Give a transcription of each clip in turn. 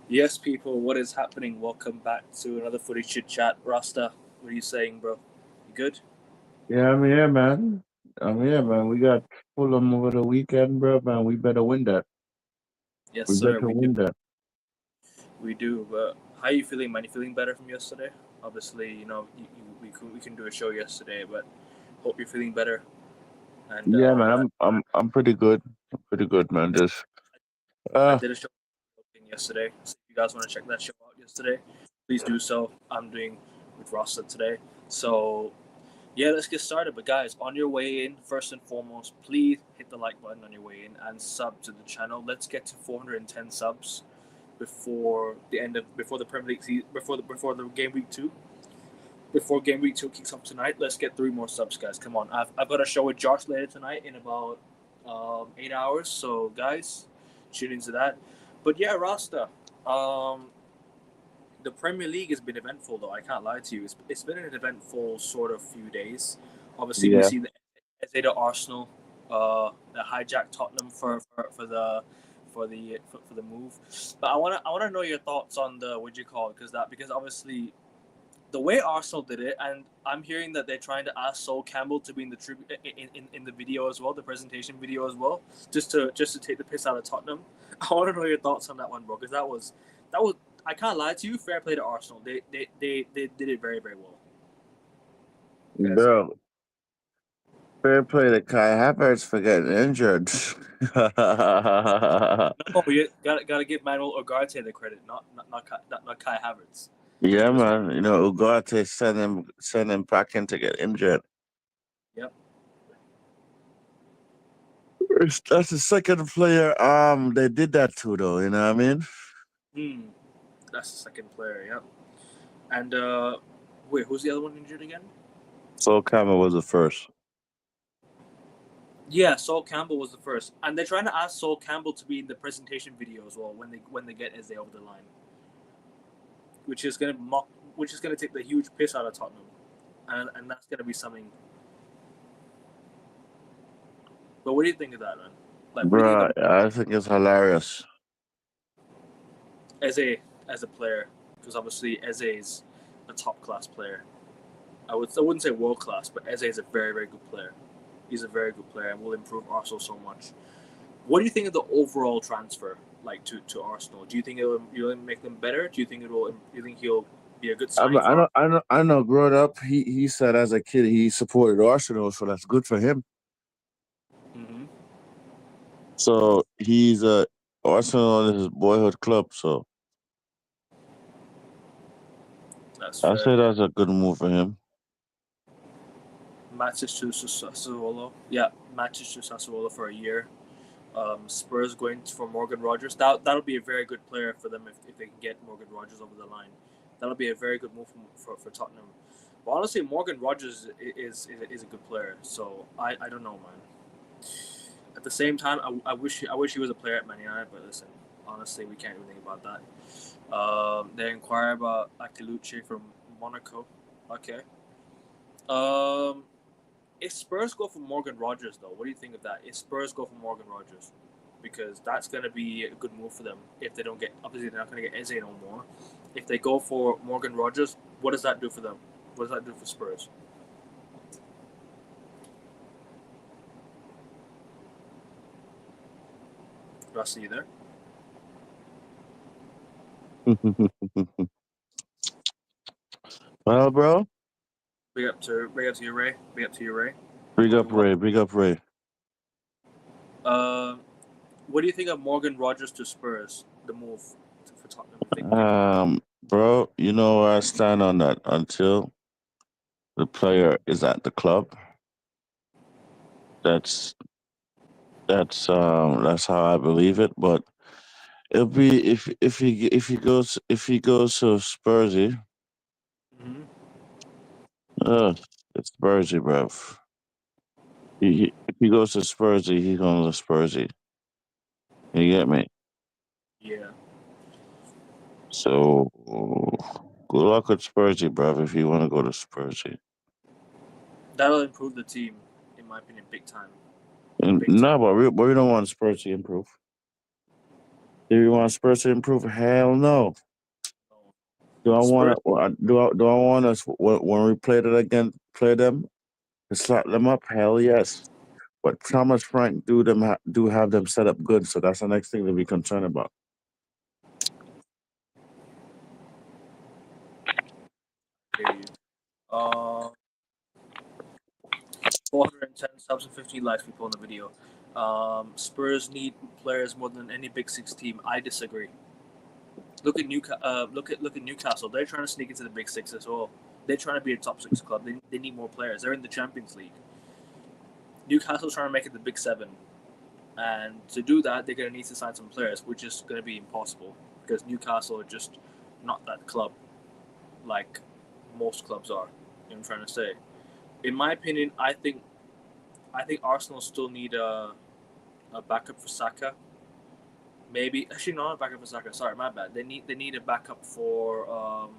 Yes, people, what is happening? Welcome back to another footy chit chat. Rasta, what are you saying, bro? You good? Yeah, I'm here, man. I'm here, man. We got Fulham over the weekend, bro, man. We better win that. Yes, We sir, better we do. win that. We do. But how are you feeling, man? You feeling better from yesterday? Obviously, we can do a show yesterday, but hope you're feeling better. And Yeah, man. I'm pretty good. I'm pretty good, man. Just I uh did a show yesterday. So if you guys want to check that show out yesterday, please do so. I'm doing with Rasta today. So yeah, let's get started. But guys, on your way in, first and foremost, please hit the like button on your way in and sub to the channel. Let's get to 410 subs before the Premier League season, before the game week two. Before game week two kicks off tonight, let's get three more subs, guys. Come on, I've got a show with Josh later tonight in about 8 hours. So guys, tune into that. But yeah, Rasta. Um, the Premier League has been eventful, though. I can't lie to you. It's been an eventful sort of few days. Obviously, we've yeah. seen the Zeta Arsenal, the hijack Tottenham for the move. But I wanna know your thoughts on the what you call it, because obviously the way Arsenal did it, and I'm hearing that they're trying to ask Sol Campbell to be in the in the video as well, the presentation video as well, just to take the piss out of Tottenham. I want to know your thoughts on that one, bro, because that was I can't lie to you. Fair play to Arsenal. They did it very very well. Yes. Bro, fair play to Kai Havertz for getting injured. No, you gotta give Manuel Ugarte the credit, not Kai Havertz. Yeah, Just man. You know, Ugarte send him back in to get injured. yep. That's the second player they did that to though, you know what I mean? Hmm. That's the second player. Yep. And wait, who's the other one injured again? So Cameron was the first. Yeah, Sol Campbell was the first, and they're trying to ask Sol Campbell to be in the presentation video as well when they get Eze over the line, which is gonna mock, which is gonna take the huge piss out of Tottenham, and that's gonna be something. But what do you think of that, man? Like, what do you think Bruh, I think it's hilarious. of Eze as a player? Because obviously Eze is a top class player. I wouldn't say world class, but Eze is a very very good player. He's a very good player and will improve Arsenal so much. What do you think of the overall transfer, like to Arsenal? Do you think it'll make them better? Do you think it'll? Do you think he'll be a good signing I for? know, I know, I know. Growing up, he said as a kid he supported Arsenal, so that's good for him. Mm-hmm. So he's Arsenal is his boyhood club. So That's I fair. say that's a good move for him. Matic to Sassuolo. Yeah, Matic to Sassuolo for a year. Spurs going for Morgan Rogers. That'll be a very good player for them if they can get Morgan Rogers over the line. That'll be a very good move for Tottenham. But honestly, Morgan Rogers is a good player. So I don't know, man. At the same time, I wish he was a player at Man United. But listen, honestly, we can't do anything about that. They inquire about Akiluce from Monaco. Okay. Um, if Spurs go for Morgan Rogers, though, what do you think of that? If Spurs go for Morgan Rogers, because that's going to be a good move for them. If they don't get, obviously, they're not going to get Eze no more. If they go for Morgan Rogers, what does that do for them? What does that do for Spurs? Rusty, you there? Well, bro, Big up to you, Ray. Big up to you, Ray. big Hope you're up well. Ray, big up Ray. Uh, what do you think of Morgan Rogers to Spurs? The move for Tottenham if they can get. Bro, you know where I stand on that. Until the player is at the club, that's that's how I believe it. But it'll be if he goes to Spursy, Mm-hmm. it's Spursy, bro. If he goes to Spursy, he's going to Spursy. You get me? Yeah, So good luck with Spursy, bro. If you want to go to Spursy, that'll improve the team, in my opinion, big time. and Big time. no, but we don't want Spursy improve. Do you want Spurs to improve? Hell no. Do I Spurs. want to? Do I want us when we play them to slap them up? Hell yes. But Thomas Frank do have them set up good, so that's the next thing to be concerned about. Hear you. 410 subs and 15 likes people in the video. Spurs need players more than any Big Six team. I disagree. Look at Newcastle. They're trying to sneak into the Big Six as well. They're trying to be a top six club. They need more players. They're in the Champions League. Newcastle's trying to make it the Big Seven, and to do that, they're going to need to sign some players, which is going to be impossible because Newcastle are just not that club like most clubs are. You know what I'm trying to say. In my opinion, I think Arsenal still need a backup for Saka. Maybe actually not a backup for Saka. Sorry, my bad. They need a backup for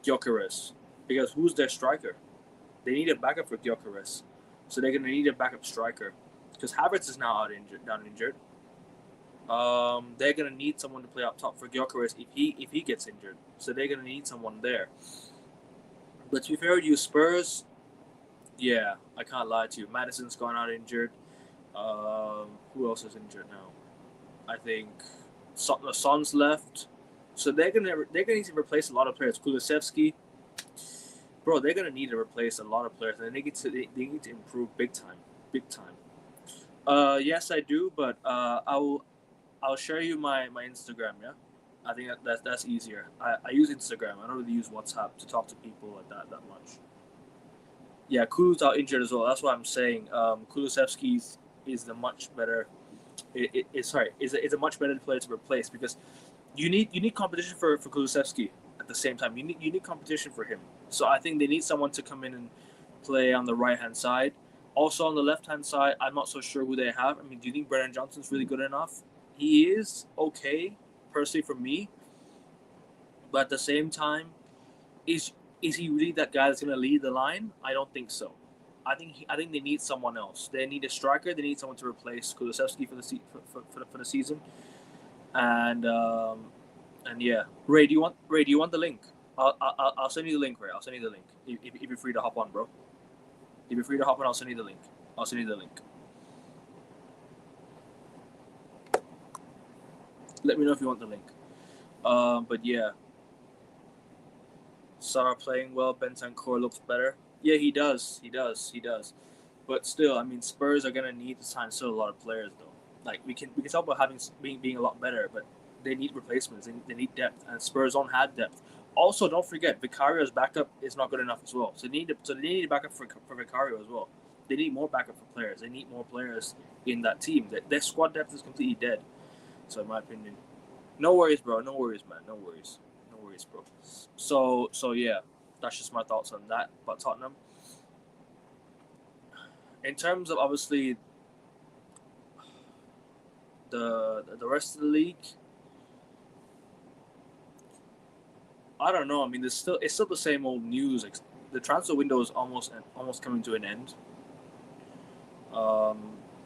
Gyökeres because who's their striker? They need a backup for Gyökeres, so they're gonna need a backup striker because Havertz is now down injured. They're gonna need someone to play up top for Gyökeres if he gets injured. So they're gonna need someone there. But to be fair with you, Spurs, yeah, I can't lie to you. Madison's gone out injured. Who else is injured now? I think Son's left. So they're gonna need to replace a lot of players. Kulusevski, bro, they're gonna need to replace a lot of players, and they need to improve big time. Yes, I do, but I'll share you my Instagram. Yeah, I think that's easier. I use Instagram. I don't really use WhatsApp to talk to people like that much. Yeah, Kulu's out injured as well. That's what I'm saying. Kulusevski is the much better. Is a much better player to replace because you need competition for Kulusevski at the same time. You need competition for him. So I think they need someone to come in and play on the right hand side. Also on the left hand side, I'm not so sure who they have. I mean, do you think Brennan Johnson's really good enough? He is okay, personally for me. But at the same time, is he really that guy that's going to lead the line? I don't think so. I think they need someone else. They need a striker. They need someone to replace Kulusevski for the season. And yeah, Ray, do you want the link? I'll send you the link, Ray. I'll send you the link if you're free to hop on, bro. If you're free to hop on, I'll send you the link. Let me know if you want the link. But yeah, Sarah playing well. Bentancur looks better. Yeah, he does. But still, I mean, Spurs are gonna need to sign still a lot of players though. Like we can talk about being a lot better, but they need replacements. They need depth, and Spurs don't have depth. Also, don't forget Vicario's backup is not good enough as well. So they need a backup for Vicario as well. They need more backup for players. They need more players in that team. Their squad depth is completely dead. So in my opinion, no worries, bro. No worries, man. No worries, bro. So yeah, that's just my thoughts on that. But Tottenham, in terms of obviously the rest of the league, I don't know. I mean, it's still the same old news. The transfer window is almost coming to an end.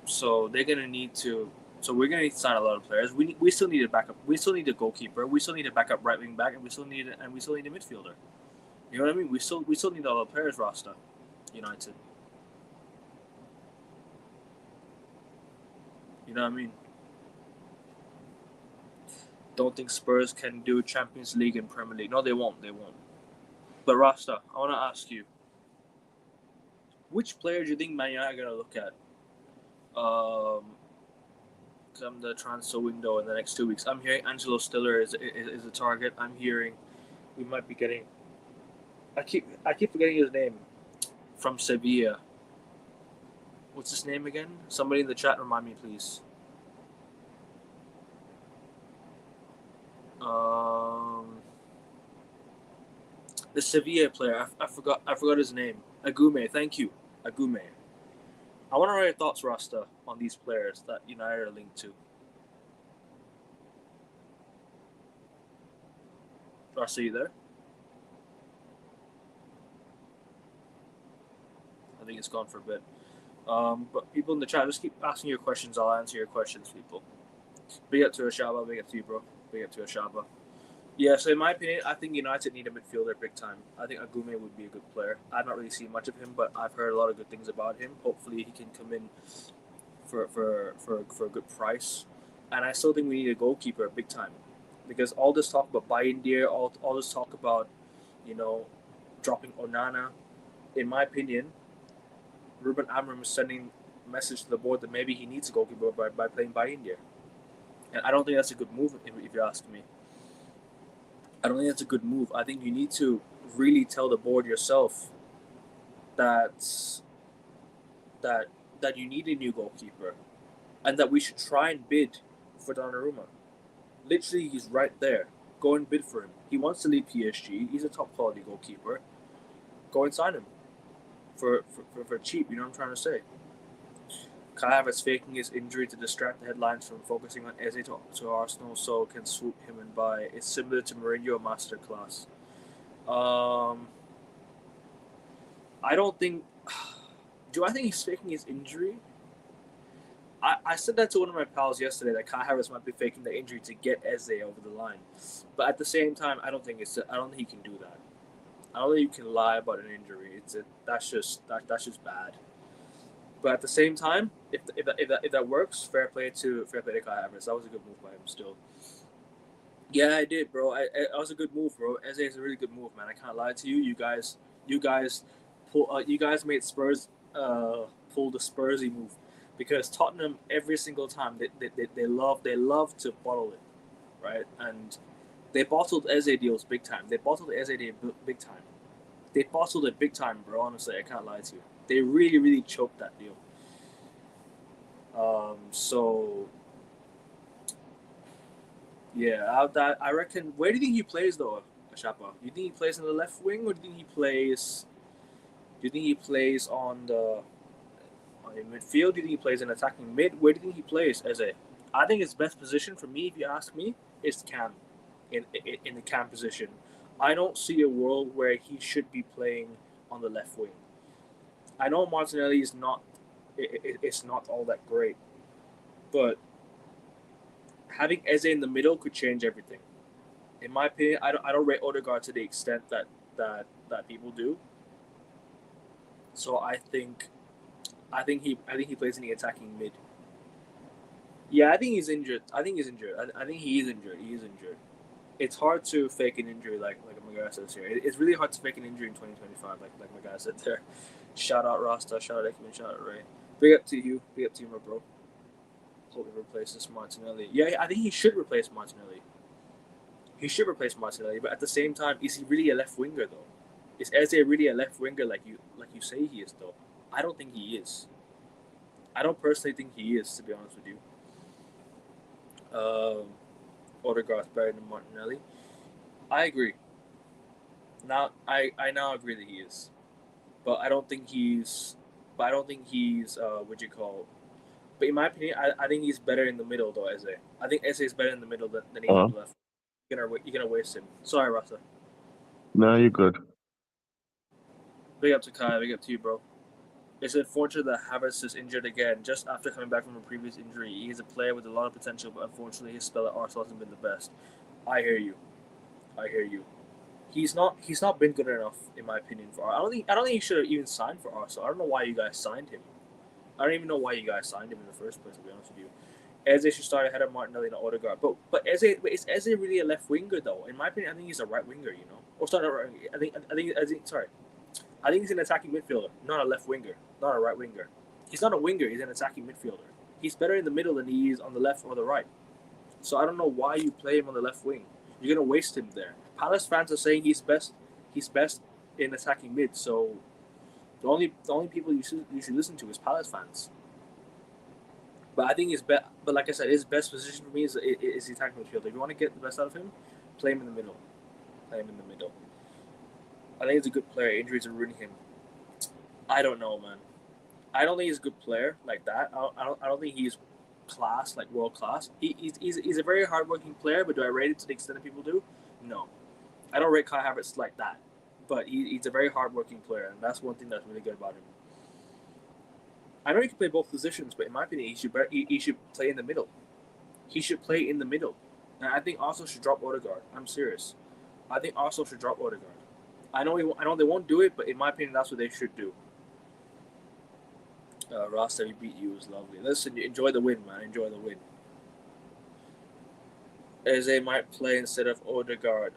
So they're gonna need to. So we're gonna need to sign a lot of players. We still need a backup. We still need a goalkeeper. We still need a backup right wing back, and we still need a midfielder. You know what I mean? We still need a lot of players roster. United. You know what I mean? Don't think Spurs can do Champions League and Premier League. No, they won't. But Rasta, I want to ask you, which player do you think Man United are going to look at come the transfer window in the next 2 weeks? I'm hearing Angelo Stiller is a target. I'm hearing we might be getting. I keep forgetting his name from Sevilla. What's his name again? Somebody in the chat remind me, please. The Sevilla player. I forgot his name. Agume. Thank you, Agume. I want to know your thoughts, Rasta, on these players that United are linked to. Rasta, you there? I think it's gone for a bit. But people in the chat, just keep asking your questions. I'll answer your questions, people. Big up to Ashaba, big up to you, bro. Big up to Ashaba. Yeah, so in my opinion, I think United need a midfielder big time. I think Agume would be a good player. I've not really seen much of him, but I've heard a lot of good things about him. Hopefully, he can come in for a good price. And I still think we need a goalkeeper big time, because all this talk about Bayindir, all this talk about, you know, dropping Onana, in my opinion, Ruben Amorim is sending a message to the board that maybe he needs a goalkeeper by playing Bayindir. And I don't think that's a good move, if you ask me. I don't think that's a good move. I think you need to really tell the board yourself that that that you need a new goalkeeper, and that we should try and bid for Donnarumma. Literally, he's right there. Go and bid for him. He wants to leave PSG. He's a top quality goalkeeper. Go and sign him for cheap. You know what I'm trying to say? Kai Havertz faking his injury to distract the headlines from focusing on Eze to Arsenal, so can swoop him and buy. It's similar to Mourinho masterclass. I don't think. Do I think he's faking his injury? I said that to one of my pals yesterday, that Kai Havertz might be faking the injury to get Eze over the line, but at the same time, I don't think he can do that. I don't think you can lie about an injury. That's just bad. But at the same time, if that works, fair play to Kai Havertz. That was a good move by him. Still, yeah, I did, bro. That was a good move, bro. Eze is a really good move, man. I can't lie to you. You guys made Spurs pull the Spursy move, because Tottenham every single time they love to bottle it, right? And they bottled Eze deals big time. They bottled Eze deal big time. They bottled it big time, bro. Honestly, I can't lie to you. They really, really choked that deal. So yeah, I reckon. Where do you think he plays though, Ashapa? Do you think he plays in the left wing, or do you think he plays? Do you think he plays on the midfield? Do you think he plays in attacking mid? Where do you think he plays, Eze? I think his best position for me, if you ask me, is cam, in the cam position. I don't see a world where he should be playing on the left wing. I know Martinelli is not. It's not all that great, but having Eze in the middle could change everything. In my opinion, I don't rate Odegaard to the extent that people do. So I think he plays in the attacking mid. Yeah, I think he's injured. I think he is injured. He is injured. It's hard to fake an injury, like my guy says here. It's really hard to fake an injury in 2025, like my guy said there. Shout out Rasta, shout out Ekman, shout out Ray. Big up to you, my bro. Hope he replaces Martinelli. Yeah, I think he should replace Martinelli. But at the same time, is he really a left winger though? Is Eze really a left winger like you say he is though? I don't think he is. I don't personally think he is, to be honest with you. Odegaard's better than Martinelli. I agree. Now I now agree that he is, but I don't think he's. What you call? But in my opinion, I think he's better in the middle though. Eze. I think Eze is better in the middle than he is on the left. You're gonna waste him. Sorry, Rasta. No, you're good. Big up to Kai. Big up to you, bro. It's unfortunate that Havertz is injured again just after coming back from a previous injury. He is a player with a lot of potential, but unfortunately his spell at Arsenal hasn't been the best. I hear you. He's not been good enough in my opinion for Arsenal. I don't think he should have even signed for Arsenal. I don't know why you guys signed him. I don't even know why you guys signed him in the first place, to be honest with you. Eze should start ahead of Martinelli and Odegaard. But is Eze really a left winger though? In my opinion, I think he's a right winger, you know. Or sorry, not right. I think he's an attacking midfielder, not a left winger, not a right winger. He's not a winger, he's an attacking midfielder. He's better in the middle than he is on the left or the right. So I don't know why you play him on the left wing. You're gonna waste him there. Palace fans are saying he's best in attacking mid, so the only people you should listen to is Palace fans. But I think but like I said, his best position for me is the attacking midfielder. If you want to get the best out of him, play him in the middle. I think he's a good player. Injuries are ruining him. I don't know, man. I don't think he's a good player like that. I don't think he's class, like world class. He's a very hardworking player, but do I rate it to the extent that people do? No. I don't rate Kai Havertz like that. But he's a very hardworking player, and that's one thing that's really good about him. I know he can play both positions, but in my opinion, he should play in the middle. he should play in the middle. And I think Arsenal should drop Odegaard. I'm serious. I think Arsenal should drop Odegaard. I know they won't do it, but in my opinion, that's what they should do. Rasta, we beat you was lovely. Listen, enjoy the win, man. Enjoy the win. Eze might play instead of Odegaard.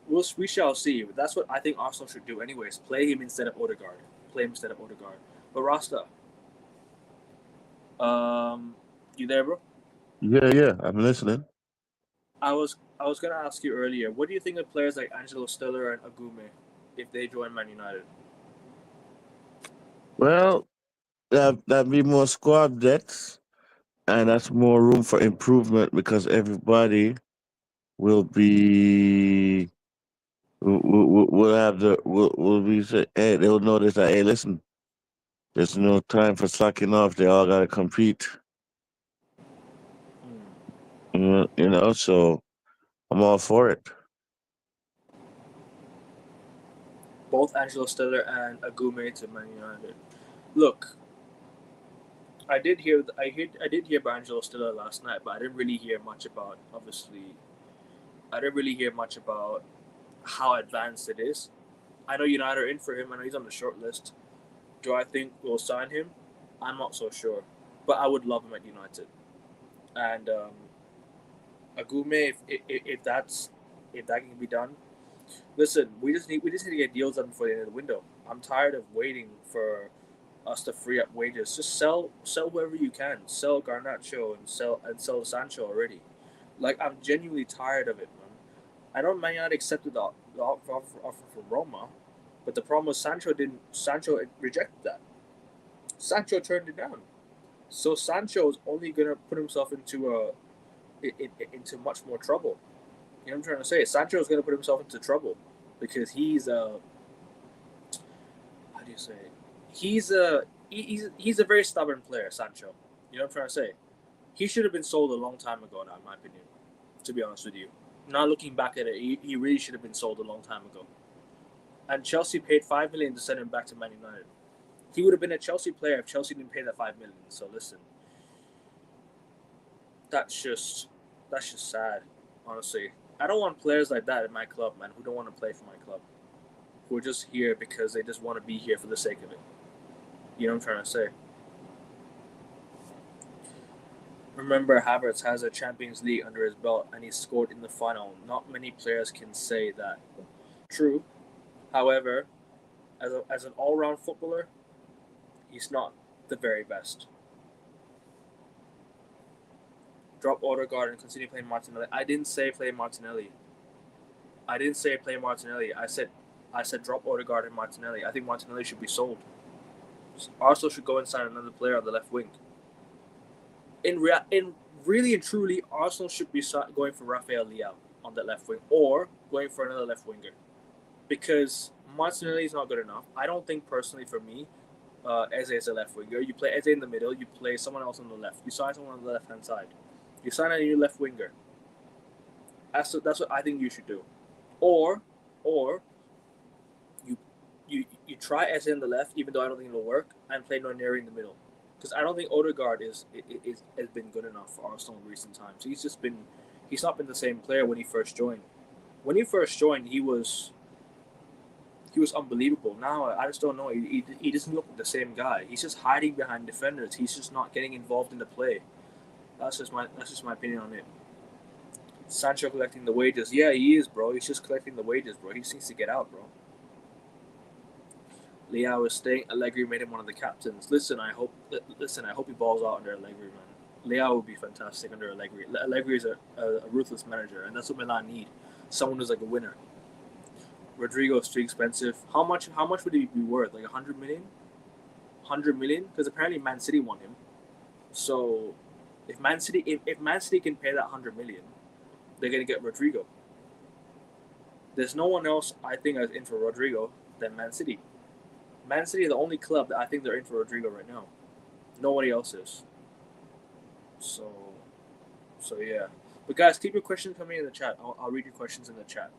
We shall see. But that's what I think Arsenal should do, anyways. Play him instead of Odegaard. But Rasta, you there, bro? Yeah, I'm listening. I was gonna ask you earlier. What do you think of players like Angelo Stiller and Agume if they join Man United? Well, that be more squad depth, and that's more room for improvement because everybody will be will have will be say, hey, they'll notice that, hey, listen, there's no time for slacking off. They all gotta compete. So I'm all for it. Both Angelo Stiller and Agume to Man United. Look, I did hear about Angelo Stiller last night, but I didn't really hear much about. Obviously, I didn't really hear much about how advanced it is. I know United are in for him. I know he's on the short list. Do I think we'll sign him? I'm not so sure, but I would love him at United. And Agume, if that can be done, listen, we just need to get deals done before the end of the window. I'm tired of waiting for us to free up wages. Just sell whoever you can. Sell Garnacho and sell Sancho already. Like, I'm genuinely tired of it, man. I know Man United accepted the offer from Roma, but the problem was Sancho rejected that. Sancho turned it down. So Sancho is only gonna put himself into much more trouble. You know what I'm trying to say? Sancho is gonna put himself into trouble because he's how do you say it? He's a very stubborn player, Sancho. You know what I'm trying to say? He should have been sold a long time ago now, in my opinion. To be honest with you. Not looking back at it, he really should have been sold a long time ago. And Chelsea paid $5 million to send him back to Man United. He would have been a Chelsea player if Chelsea didn't pay that $5 million. So listen, that's just sad, honestly. I don't want players like that in my club, man, who don't want to play for my club, who are just here because they just want to be here for the sake of it. You know what I'm trying to say? Remember, Havertz has a Champions League under his belt and he scored in the final. Not many players can say that. True. However, as an all-round footballer, he's not the very best. Drop Odegaard and continue playing Martinelli. I didn't say play Martinelli. I said drop Odegaard and Martinelli. I think Martinelli should be sold. Arsenal should go and sign another player on the left wing. In really and truly, Arsenal should be going for Rafael Leao on that left wing or going for another left winger because Martinelli is not good enough. I don't think personally for me, Eze is a left winger. You play Eze in the middle. You play someone else on the left. You sign someone on the left hand side. You sign a new left winger. That's what I think you should do. Or you try Eze in the left, even though I don't think it'll work, and play Noneri in the middle. Because I don't think Odegaard has been good enough for Arsenal in recent times. He's not been the same player when he first joined. When he first joined, he was unbelievable. Now I just don't know. He doesn't look like the same guy. He's just hiding behind defenders. He's just not getting involved in the play. That's just my opinion on it. Sancho collecting the wages. Yeah, he is, bro. He's just collecting the wages, bro. He just needs to get out, bro. Leao is staying. Allegri made him one of the captains. Listen, I hope he balls out under Allegri, man. Leao would be fantastic under Allegri. Allegri is a ruthless manager, and that's what Milan need. Someone who's like a winner. Rodrigo is too expensive. How much would he be worth? Like 100 million? 100 million? Because apparently Man City want him. So if Man City can pay that 100 million, they're gonna get Rodrigo. There's no one else I think is in for Rodrigo than Man City. Man City are the only club that I think they're in for Rodrigo right now. Nobody else is. So yeah. But guys, keep your questions coming in the chat. I'll read your questions in the chat.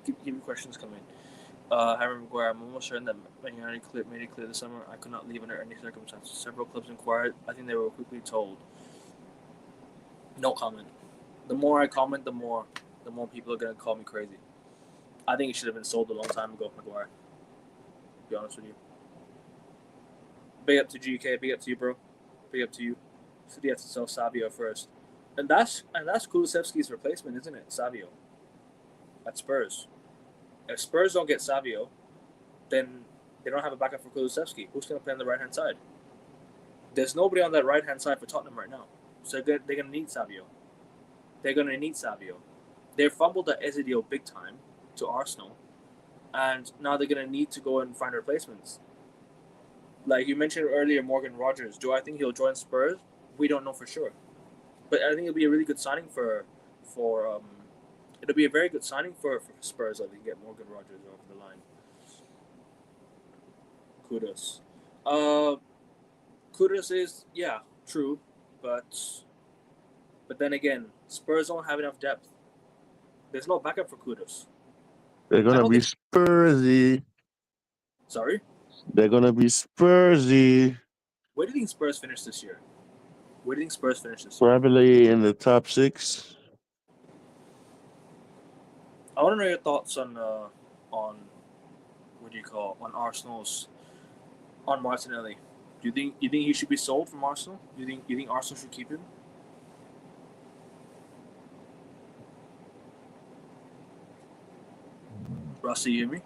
Keep your questions coming. Harry Maguire, I'm almost certain that Man United made it clear this summer I could not leave under any circumstances. Several clubs inquired. I think they were quickly told. No comment. The more I comment, the more people are gonna call me crazy. I think he should have been sold a long time ago, Maguire. To be honest with you. Big up to GK. Big up to you, bro. Big up to you. City has to sell Savio first, and that's Kulusevski's replacement, isn't it? Savio at Spurs. If Spurs don't get Savio, then they don't have a backup for Kulusevski. Who's going to play on the right hand side? There's nobody on that right hand side for Tottenham right now, so they're going to need Savio. They're going to need Savio. They fumbled at Ezekiel big time to Arsenal, and now they're going to need to go and find replacements. Like you mentioned earlier, Morgan Rogers. Do I think he'll join Spurs? We don't know for sure, but I think it'll be a really good signing for it'll be a very good signing for Spurs if they get Morgan Rogers over the line. Kudos. Kudos is true, but then again, Spurs don't have enough depth. There's no backup for Kudos. They're gonna be Spursy. Sorry? They're gonna be Spursy. Where do you think Spurs finish this year? Probably in the top 6. I want to know your thoughts on on Arsenal's on Martinelli. Do you think he should be sold from Arsenal? Do you think Arsenal should keep him? Rusty, you hear me?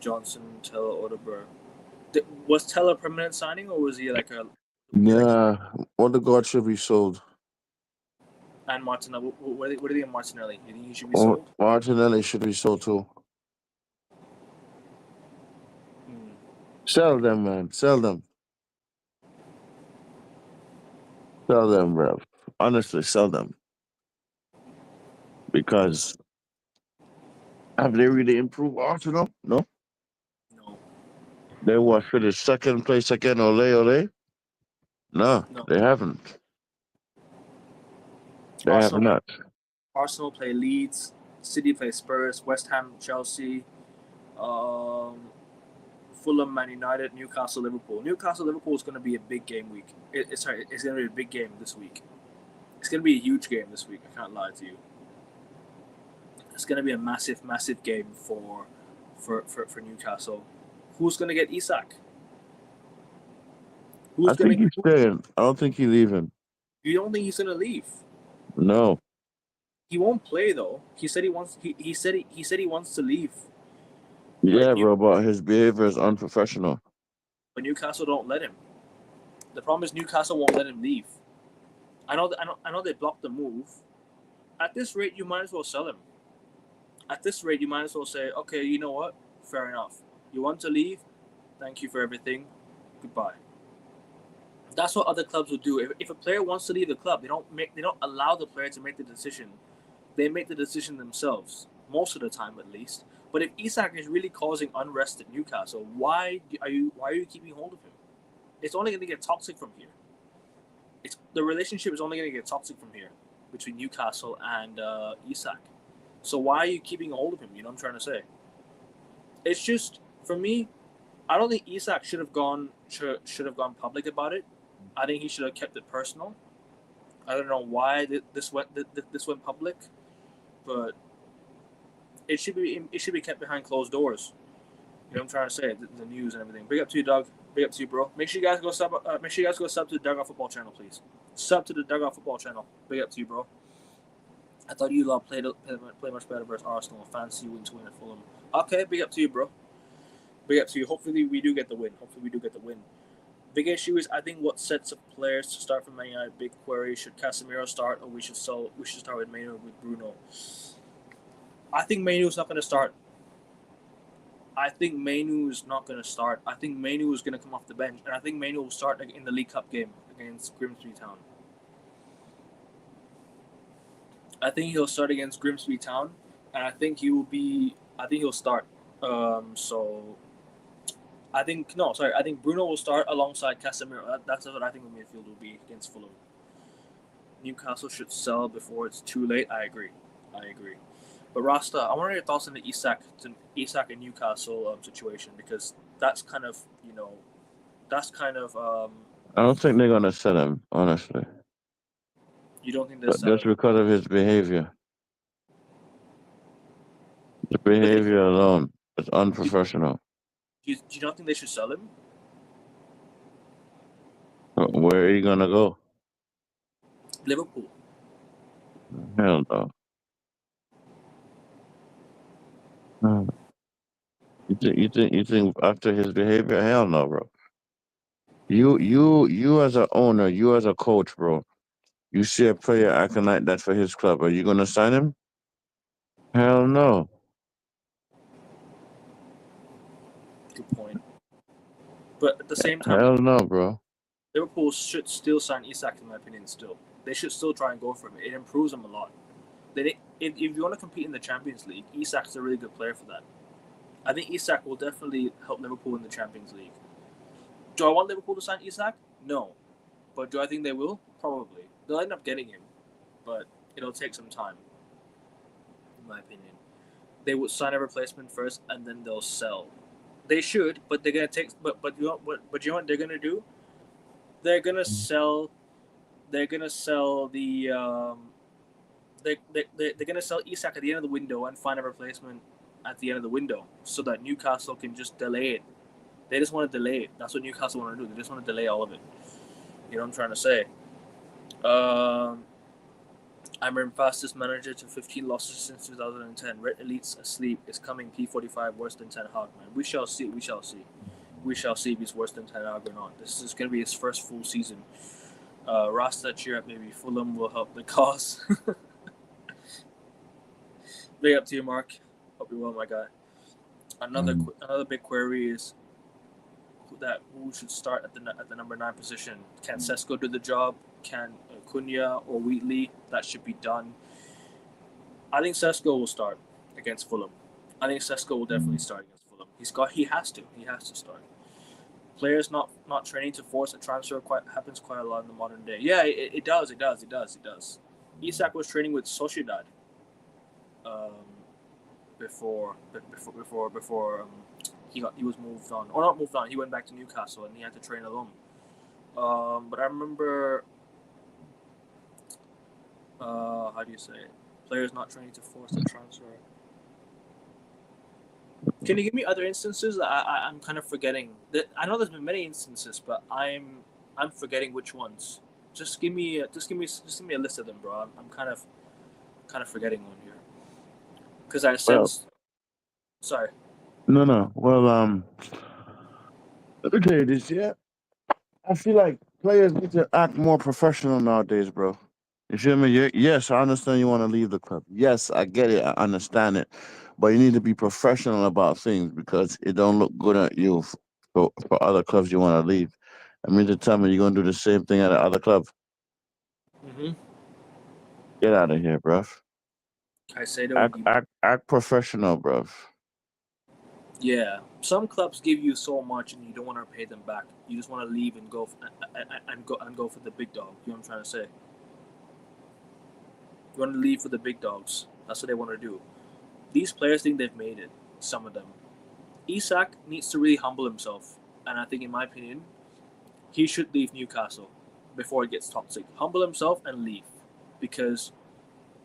Johnson, Teller, Odegaard. Was Teller a permanent signing or was he like a? Yeah, Odegaard should be sold. And Martinelli, what do you think of Martinelli? You think he should be sold? Martinelli should be sold too. Hmm. Sell them, man. Sell them. Sell them, bro. Honestly, sell them. Because have they really improved Arsenal? No. No. They what for the second place again, ole? No, they haven't. They have not. Arsenal play Leeds, City play Spurs, West Ham, Chelsea, Fulham, Man United, Newcastle, Liverpool. Newcastle, Liverpool is going to be a big game week. It's going to be a big game this week. It's going to be a huge game this week. I can't lie to you. It's going to be a massive, massive game for Newcastle. Who's going to get Isak? I think he's staying. I don't think he's leaving. You don't think he's going to leave? No. He won't play though. He said he wants. He said he wants to leave. Yeah, bro, but his behavior is unprofessional. But Newcastle don't let him. The problem is Newcastle won't let him leave. I know they blocked the move. At this rate, you might as well sell him. At this rate, you might as well say, okay, you know what? Fair enough. You want to leave? Thank you for everything. Goodbye. That's what other clubs would do. If a player wants to leave the club, they don't allow the player to make the decision. They make the decision themselves, most of the time at least. But if Isak is really causing unrest at Newcastle, why are you keeping hold of him? It's only going to get toxic from here. The relationship is only going to get toxic from here between Newcastle and Isak. So why are you keeping hold of him? You know what I'm trying to say? It's just, for me, I don't think Isak should have gone public about it. I think he should have kept it personal. I don't know why this went public, but it should be kept behind closed doors. You know what I'm trying to say? The news and everything. Big up to you, Doug. Big up to you, bro. Make sure you guys go sub. Make sure you guys go sub to the Dugout Football channel, please. Sub to the Dugout Football channel. Big up to you, bro. I thought you lot play much better versus Arsenal. Fancy you to win at Fulham. Okay, big up to you, bro. Big up to you. Hopefully we do get the win. Big issue is I think what sets up players to start from Man United. Big query: should Casemiro start, or we should start with Maino with Bruno? I think Mainu's not going to start. I think Mainu is going to come off the bench, and I think Mainu will start in the League Cup game against Grimsby Town. I think he'll start against Grimsby Town, and I think he'll start. I think Bruno will start alongside Casemiro. That's what I think the midfield will be against Fulham. Newcastle should sell before it's too late. I agree. But Rasta, I want your thoughts on the Isak and Newcastle situation, because that's kind of I don't think they're gonna sell him, honestly. you don't think they'll But sell just him, because of his behavior. The but behavior alone is do, unprofessional. do you not think they should sell him? Where are you gonna go? Liverpool. Hell no. Hmm. You think after his behavior? Hell no, bro. You as a owner, you as a coach, bro. You see a player acting like that for his club, are you gonna sign him? Hell no. Good point. But at the same time, Hell no, bro. Liverpool should still sign Isak, in my opinion. Still, they should still try and go for him. It improves them a lot. If you want to compete in the Champions League, Isak's a really good player for that. I think Isak will definitely help Liverpool in the Champions League. Do I want Liverpool to sign Isak? No. But do I think they will? Probably. They'll end up getting him, but it'll take some time, in my opinion. They would sign a replacement first, and then they'll sell. They should, but they're gonna take. But you know what they're gonna do? They're gonna sell. They're gonna sell the. They're gonna sell Isak at the end of the window and find a replacement at the end of the window, so that Newcastle can just delay it. They just want to delay it. That's what Newcastle want to do. They just want to delay all of it. You know what I'm trying to say? I'm fastest manager to 15 losses since 2010. Red Elite's asleep is coming. P45 worse than Ten Hag, man. We shall see. If he's worse than Ten Hag or not. This is going to be his first full season. Rasta, cheer up, maybe Fulham will help the cause. Big up to you, Mark. Hope you're well, my guy. Another big query is who should start at the number 9 position. Can Sesko do the job? Can Cunha or Wheatley? That should be done. I think Sesko will start against Fulham. I think Sesko will definitely start against Fulham. He has to start. Players not training to force a transfer happens quite a lot in the modern day. Yeah, it does. Isak was training with Sociedad before he was moved on, or not moved on. He went back to Newcastle and he had to train alone. But I remember, how do you say it? Players not training to force the transfer. Can you give me other instances? I'm kind of forgetting. I know there's been many instances, but I'm forgetting which ones. Just give me a list of them, bro. I'm kind of forgetting one here because I Well, sense. Sorry. no. Well, let me tell you this, yeah. I feel like players need to act more professional nowadays, bro. You feel me? Yes, I understand you want to leave the club. Yes, I get it. I understand it. But you need to be professional about things because it don't look good at you for other clubs you want to leave. I mean to tell me you're gonna do the same thing at the other club. Mm-hmm. Get out of here, bruv. Caicedo and Act Di. act act professional, bruv. Yeah, some clubs give you so much and you don't want to pay them back. You just want to leave and go for the big dog. You know what I'm trying to say? You want to leave for the big dogs. That's what they want to do. These players think they've made it. Some of them. Isak needs to really humble himself, and I think, in my opinion, he should leave Newcastle before it gets toxic. Humble himself and leave, because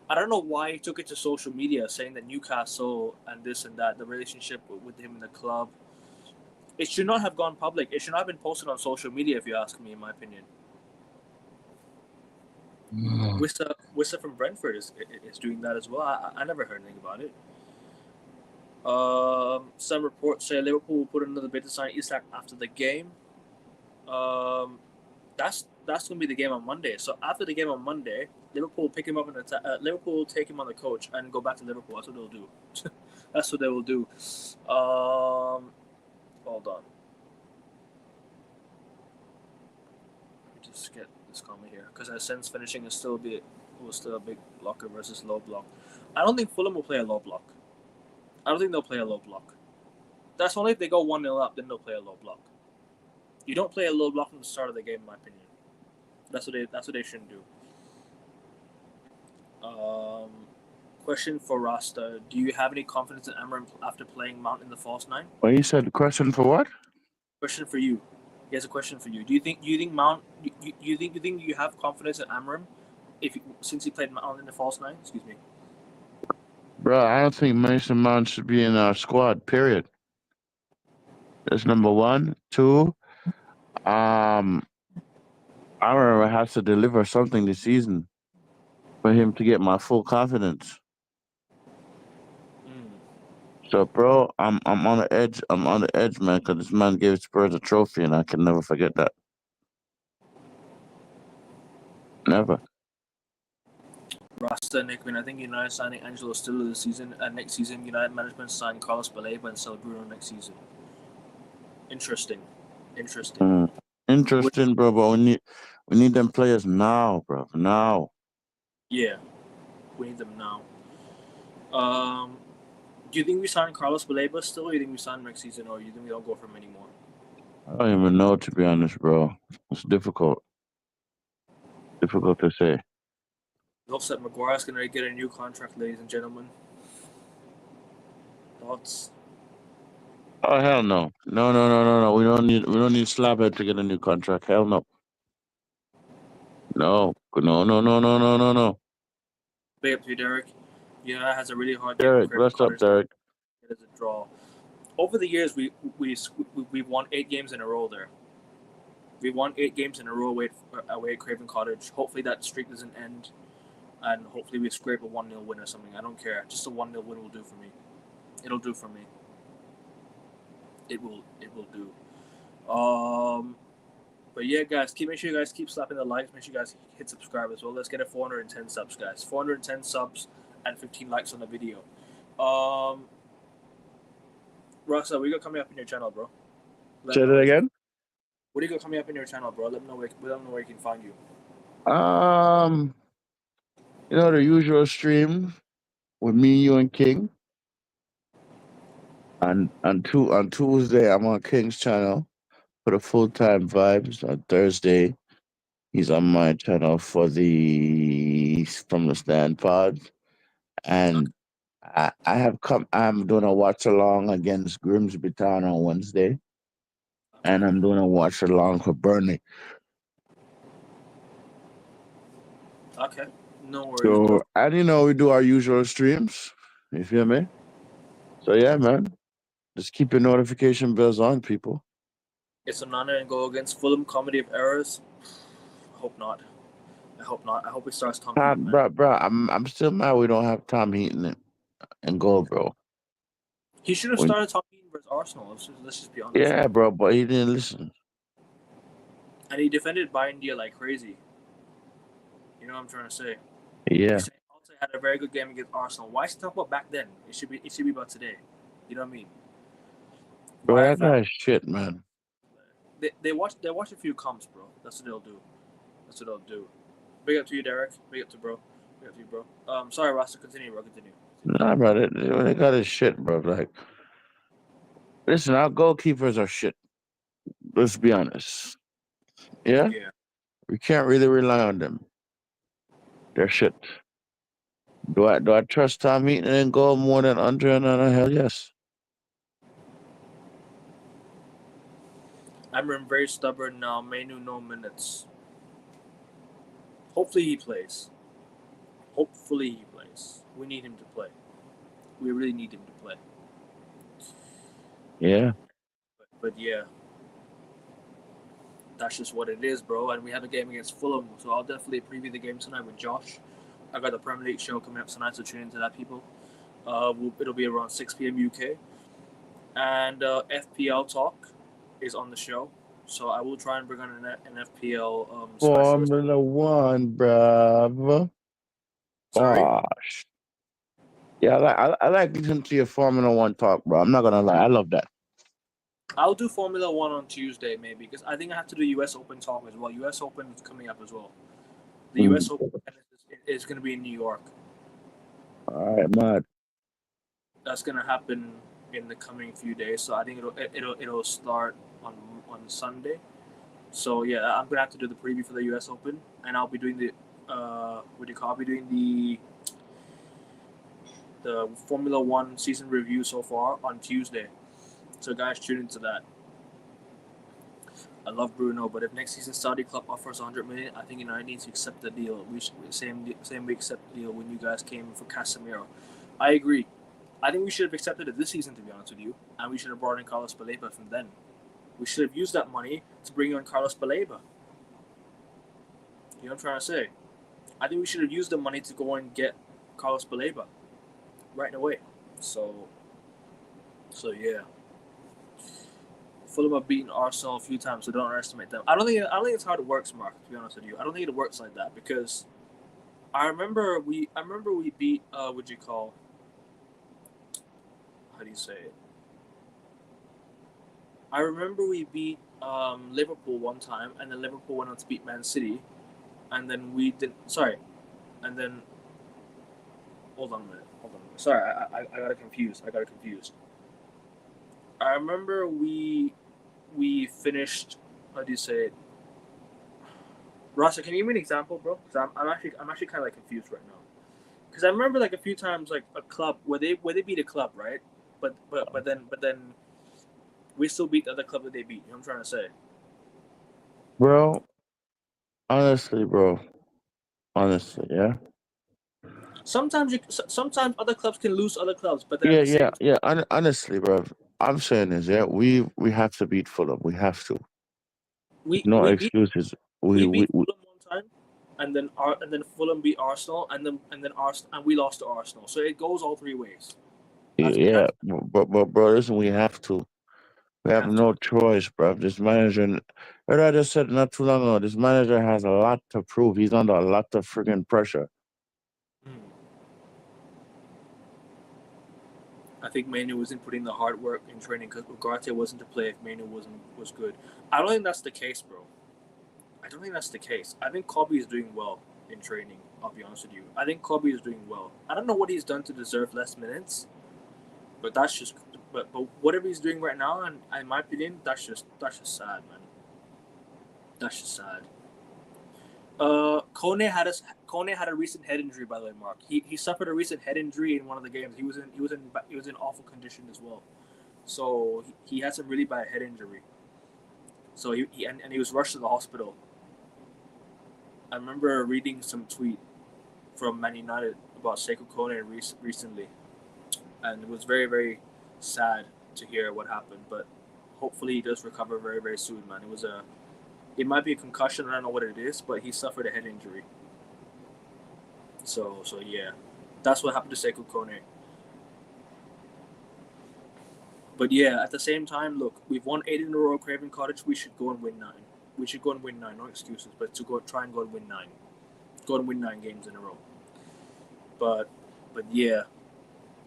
I don't know why he took it to social media saying that Newcastle and this and that, the relationship with him in the club. It should not have gone public. It should not have been posted on social media, if you ask me, in my opinion. Wissa from Brentford is doing that as well. I never heard anything about it. Some reports say Liverpool will put another bid to sign Isak after the game. That's gonna be the game on Monday. So after the game on Monday, Liverpool will pick him up Liverpool will take him on the coach and go back to Liverpool. That's what they'll do. That's what they will do. Hold on. Let me just get this comment here, because I sense finishing was still a big blocker versus low block. I don't think Fulham will play a low block. I don't think they'll play a low block. That's only if they go 1-0 up, then they'll play a low block. You don't play a low block from the start of the game, in my opinion. That's what they shouldn't do. Um, question for Rasta: do you have any confidence in Amram after playing Mount in the false nine? Well, you said the question for what? Question for you. He has a question for you. Do you think Mount? You think you have confidence in Amram since he played Mount in the false nine? Excuse me. Bro, I don't think Mason Mount should be in our squad, period. That's number one. Two, um, Aaron has to deliver something this season for him to get my full confidence. Mm. So, bro, I'm on the edge. I'm on the edge, man, because this man gave Spurs a trophy, and I can never forget that. Never. Rasta Nickman, I think United signing Angelo Stiller this season. Next season, United management sign Carlos Baleba and sell Bruno next season. Interesting. Interesting. Mm. Interesting, bro, but we need them players now, bro. Now. Yeah, we need them now. Do you think we sign Carlos Baleba still, or do you think we sign him next season, or do you think we don't go for him anymore? I don't even know, to be honest, bro. It's difficult. Difficult to say. Looks like Maguire's going to get a new contract, ladies and gentlemen. Thoughts? Oh hell no. No, no, no, no, no. We don't need Slabhead to get a new contract. Hell no. No. No, no, no, no, no, no, no. Big up to you, Derek. United has a really hard game with Derek, Craven what's up, Cottage. Derek? It is a draw. Over the years, we won 8 games in a row there. We won 8 games in a row away at Craven Cottage. Hopefully that streak doesn't end, and hopefully we scrape a 1-0 win or something. I don't care. Just a 1-0 win will do for me. It'll do for me. It will do. But yeah, guys, make sure you guys keep slapping the likes. Make sure you guys hit subscribe as well. Let's get a 410 subs, guys. 410 subs and 15 likes on the video. Russell, what do you got coming up in your channel, bro? Say that again? What do you got coming up in your channel, bro? Let me know where you can find you. Um, the usual stream with me, you, and King. On Tuesday, I'm on King's channel for the full time vibes. On Thursday, he's on my channel for the From the Stand pod. Okay. And I'm doing a watch along against Grimsby Town on Wednesday. And I'm doing a watch along for Burnley. Okay. No worries, bro. So, and we do our usual streams. You feel me? So, yeah, man. Just keep your notification bells on, people. It's an honor and go against Fulham Comedy of Errors. I hope not. I hope not. I hope it starts Tom Heaton, man. Bro, I'm still mad we don't have Tom Heaton and goal, bro. He should have We, started Tom Heaton versus Arsenal. Let's just be honest. yeah, bro, but he didn't listen. And he defended Bindia like crazy. You know what I'm trying to say? Yeah. He also had a very good game against Arsenal. Why is he talking about back then? It should be about today. You know what I mean? Bro, Why that guy's shit, man. they watch a few comps, bro. That's what they'll do. That's what they'll do. Big up to you, Derek. Big up to bro. Big up to you, bro. Sorry, Ross. Continue, bro. Continue. Nah, bro, they got his shit, bro. Like, listen, our goalkeepers are shit. Let's be honest. Yeah? Yeah. We can't really rely on them. They're shit. Do I trust Tom Heaton and goal more than Andre Onana? Hell yes. I'm very stubborn now. Manu no minutes. Hopefully he plays. Hopefully he plays. We need him to play. We really need him to play. Yeah. But yeah, that's just what it is, bro. And we have a game against Fulham, so I'll definitely preview the game tonight with Josh. I got the Premier League show coming up tonight, so tune into that, people. It'll be around 6 p.m. UK. And FPL Talk is on the show, so I will try and bring on an FPL specialist. Formula One, bruv. Sorry? Gosh. Yeah, I like listening to your Formula One talk, bro. I'm not gonna lie, I love that. I'll do Formula One on Tuesday, maybe, because I think I have to do US Open talk as well. US Open is coming up as well. The US Open is going to be in New York. All right, mad. That's going to happen in the coming few days. So I think it'll start on Sunday. So yeah, I'm going to have to do the preview for the US Open, and I'll be doing what do you call? I'll be doing the Formula One season review so far on Tuesday. So guys, tune into that. I love Bruno, but if next season Saudi club offers 100 million, I think United needs to accept the deal. We should same we accept the deal when you guys came for Casemiro. I agree. I think we should have accepted it this season, to be honest with you, and we should have brought in Carlos Baleba from then. We should have used that money to bring on Carlos Baleba. You know what I'm trying to say? I think we should have used the money to go and get Carlos Baleba right away. So yeah. Fulham have beaten Arsenal a few times, so don't underestimate them. I don't think it's how it works, Mark. To be honest with you, I don't think it works like that because I remember we beat what you call, how do you say it? I remember we beat Liverpool one time, and then Liverpool went on to beat Man City, and then we did. Sorry, and then hold on a minute. Sorry, I got it confused. I remember we finished. How do you say it? Rasa, can you give me an example, bro? Because I'm actually kind of like confused right now. Because I remember like a few times like a club where they beat a club, right? But then we still beat the other club that they beat. You know what I'm trying to say? Bro, honestly, bro. Honestly, yeah. Sometimes other clubs can lose other clubs, but then at Yeah, the yeah, same time, yeah. Honestly, bro. I'm saying is, yeah, we have to beat Fulham. We have to. we No we beat excuses. we We beat Fulham one time, and then Fulham beat Arsenal, and then Arsenal and we lost to Arsenal. So it goes all three ways. yeah, That's but bro, listen, we have to. We we have have to. no choice, bro. This manager, as I just said not too long ago, this manager has a lot to prove. He's under a lot of friggin' pressure. Hmm. I think Manu wasn't putting the hard work in training because Ugarte wasn't to play if Manu was good. I don't think that's the case, bro. I don't think that's the case. I think Kobe is doing well in training. I'll be honest with you. I think Kobe is doing well. I don't know what he's done to deserve less minutes, but that's just. But whatever he's doing right now, and in my opinion, that's just sad, man. That's just sad. Kone had a recent head injury, by the way, Mark. He suffered a recent head injury in one of the games. He was in awful condition as well. So he had some really bad head injury. So and he was rushed to the hospital. I remember reading some tweet from Man United about Sekou Kone recently, and it was very very sad to hear what happened. But hopefully he does recover very very soon, man. It might be a concussion. I don't know what it is, but he suffered a head injury. So yeah, that's what happened to Sekou Kone. But yeah, at the same time, look, we've won 8 in a row at Craven Cottage. We should go and win 9. We should go and win 9. No excuses, but to try and go and win 9. Go and win 9 games in a row. But yeah,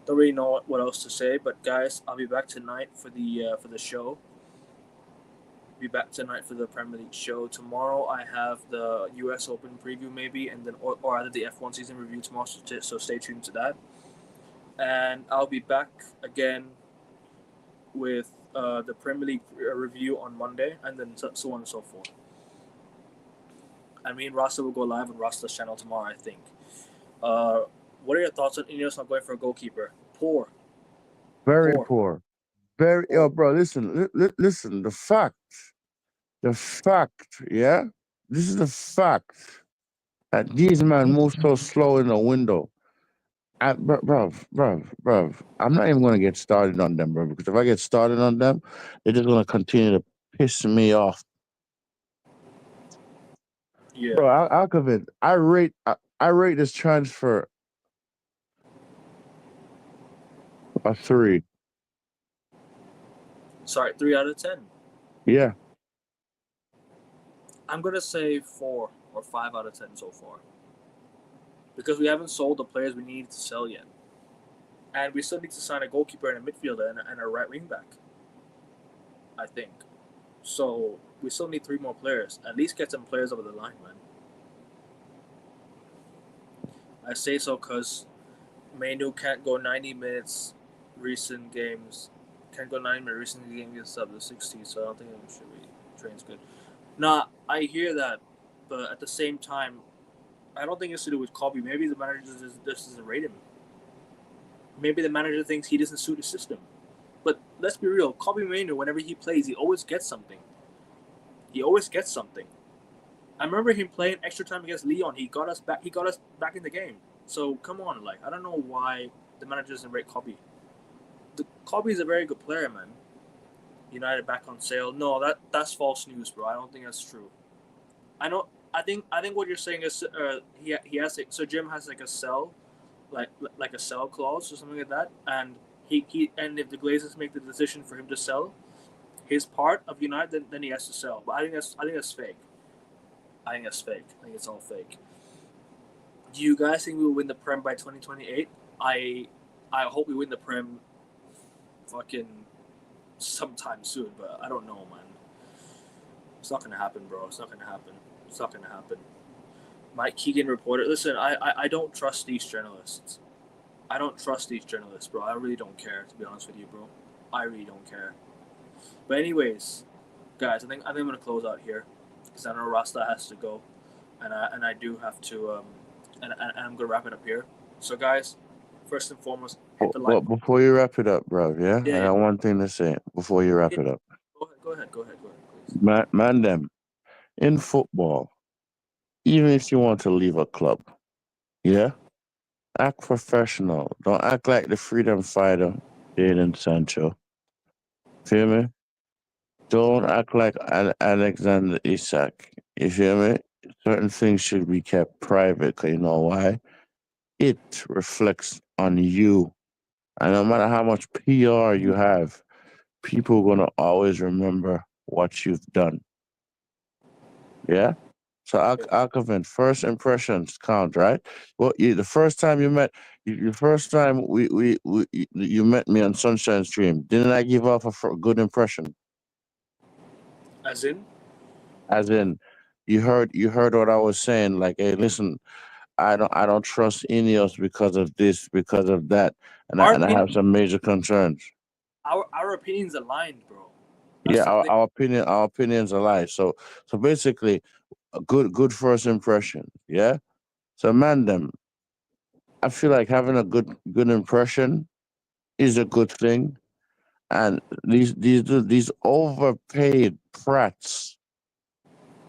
don't really know what else to say. But guys, I'll be back tonight for the show. Be back tonight for the Premier League show. Tomorrow I have the U.S. Open preview maybe, and then or either the F1 season review tomorrow. So stay tuned to that. And I'll be back again with the Premier League review on Monday, and then so on and so forth. And me and Rasta will go live on Rasta's channel tomorrow, I think. What are your thoughts on Ineos not going for a goalkeeper? Poor, Very poor, poor. Very, poor. yo, bro. Listen, listen. The fact, yeah. This is the fact that these men move so slow in the window. Bruv. I'm not even gonna get started on them, bro. Because if I get started on them, they're just gonna continue to piss me off, Yeah. bro. I'll convince. I rate this transfer a 3. Sorry, 3 out of 10. Yeah, I'm gonna say 4 or 5 out of 10 so far because we haven't sold the players we need to sell yet, and we still need to sign a goalkeeper and a midfielder and a right wing back. I think so. We still need 3 more players. At least get some players over the line, man. I say so because Manu can't go 90 minutes recent games. Can't go 90 minutes recent games against sub the 60s, so I don't think it should be trains good. Nah, I hear that, but at the same time, I don't think it's to do with Kobe. Maybe the manager just doesn't rate him. Maybe the manager thinks he doesn't suit the system. But let's be real, Kobe Manu, whenever he plays, he always gets something. He always gets something. I remember him playing extra time against Leon. He got us back. He got us back in the game. So come on, like I don't know why the manager doesn't rate Kobe. Kobe is a very good player, man. United back on sale. No, that's false news, bro. I don't think that's true. I know. I think what you're saying is he has so Jim has like a sell, like a sell clause or something like that, and and if the Glazers make the decision for him to sell his part of United, then he has to sell. But I think that's fake. I think that's fake. I think it's all fake. Do you guys think we'll win the Prem by 2028? I hope we win the Prem fucking sometime soon, but I don't know, man. It's not gonna happen, bro. It's not gonna happen. It's not gonna happen. Mike Keegan reported. Listen, I don't trust these journalists. I don't trust these journalists, bro. I really don't care, to be honest with you, bro. I really don't care. But anyways, guys, I think I'm gonna close out here because I know Rasta has to go, and I do have to and I'm gonna wrap it up here. So guys, first and foremost, hit the like. But before you wrap it up, bro, yeah, Yeah, I yeah. got one thing to say before you wrap Yeah. it up. Go ahead, please. Man, them in football, even if you want to leave a club, yeah, act professional. Don't act like the freedom fighter, Jadon Sancho. Feel me? Don't act like Alexander Isak. You feel me? Certain things should be kept private. 'Cause you know why? It reflects on you. And no matter how much PR you have, people are gonna always remember what you've done. Yeah. So Alcavin, first impressions count, right? Well, the first time you met, the first time you met me on Sunshine Stream, didn't I give off a good impression? As in, As in, you heard what I was saying. Like, hey, listen, I don't trust Ineos because of this, because of that, and I our and I opinion, have some major concerns. our opinions aligned, bro. Yeah, That's the our, thing. our opinion, our opinions are live. So basically, a good first impression. Yeah. So man, them, I feel like having a good impression is a good thing, and these overpaid prats,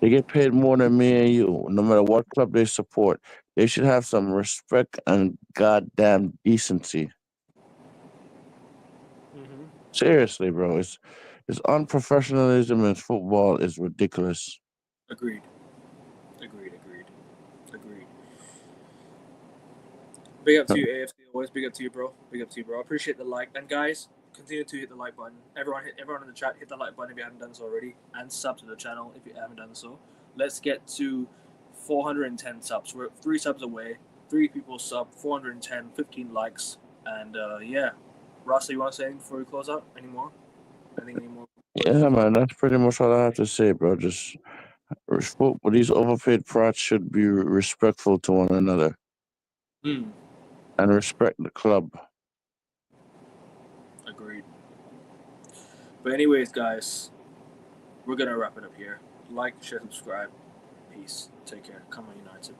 they get paid more than me and you. No matter what club they support, they should have some respect and goddamn decency. Hmm. Seriously, bro, it's unprofessionalism in football is ridiculous. Agreed. Agreed. Agreed. Big up to you, AFC. Always big up to you, bro. Big up to you, bro. I appreciate the like. And guys, continue to hit the like button. Everyone in the chat, hit the like button if you haven't done so already, and sub to the channel if you haven't done so. Let's get to 410 subs. We're 3 subs away. 3 people sub. 410, 15 likes, and yeah. Rasta, you want to say anything before we close out? Any more? Anything anymore before we Yeah, close out? man, that's pretty much all I have to say, bro. Just respect. These overpaid prats should be respectful to one another Hmm. and respect the club. Agreed. But anyways, guys, we're gonna wrap it up here. Like, share, subscribe. Peace. Take care. Come on, United.